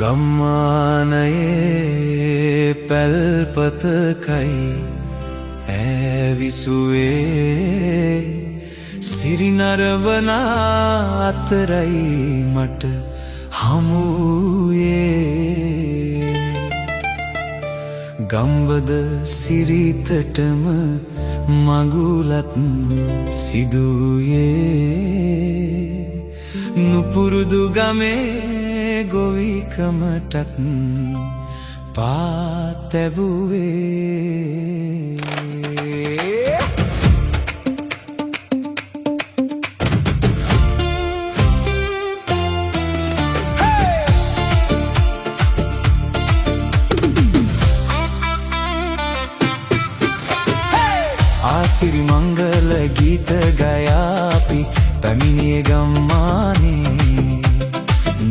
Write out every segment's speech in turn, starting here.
ගම්මානයේ පැල්පතකයි ඇවිසුවේ සිරිනරවන අතරයි මට හමුවේ ගම්බද සිරිතටම මගුලත් සිදුවේ නුපුරුදු ගමේ ගොවිකමටත් පාතැබුවේ ආසිරි මංගල ගීත ගයාපි පැමිණිය ගම්මානේ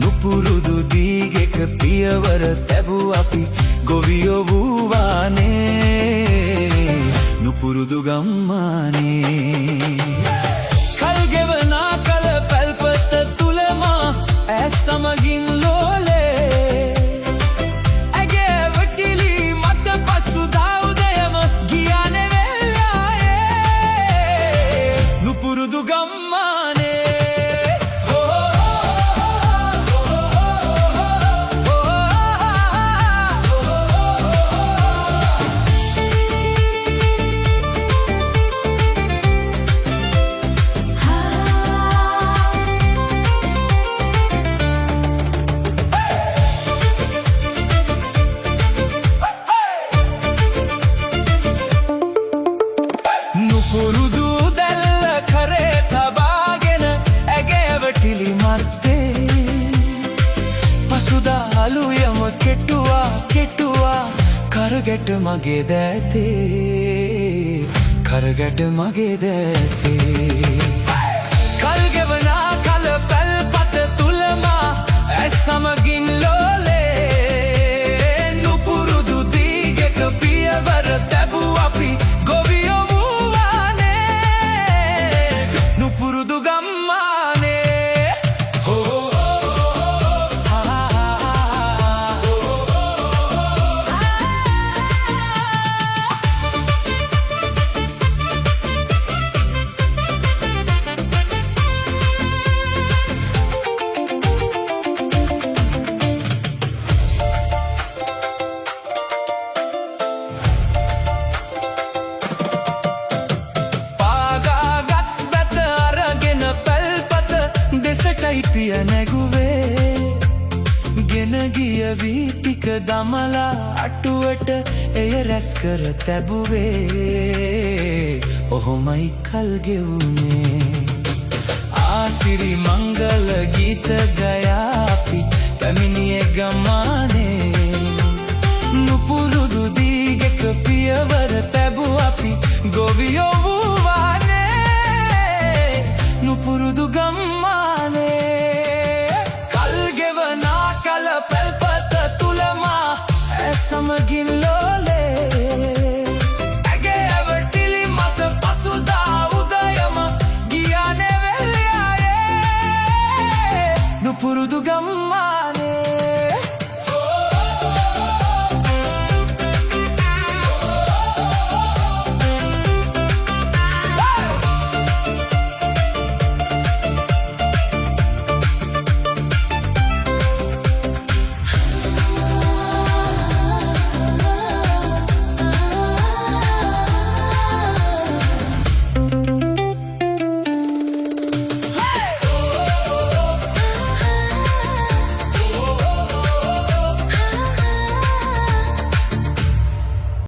නුපුරුදු දීගෙක පියවර තැබූ අපි ගොවියෝ වූවානේ නුපුරුදු ගම්මානේ කල් ගෙවනා කල පැල්පත තුලමා ඇස් සමගින් ලෝලේ ඇගේ වටිලි මත පසුදා උදයම ගියානේ වෙල්ලායේ නුපුරුදු ගම්මානේ නුපුරුදු දැල්ල කරේ තබාගෙන ඇගේ වැටිලි මත්තේ පසුදා අලුයම කෙටුවා කරගැට මගේ දෑතේ කරගැට මගේ දෑතේ කල් ගෙවනා කල පැල්පත තුලමා ඇස් සමගින් ලෝලේ නුපුරුදු දීගෙක පියවර තැබූ අපි ගොවියෝ නුපුරුදු ගම්මානේ පිය නැගුවේ ගෙන ගිය වී ටික දමලා අටුවට එය රැස් කර තැබුවේ ඔහොමයි කල් ගෙවුනේ ආසිරි මංගල ගීත ගයාපි පැමිණිය ගම්මානේ නුපුරුදු දීගෙක පියවර තැබූ අපි ගොවියෝ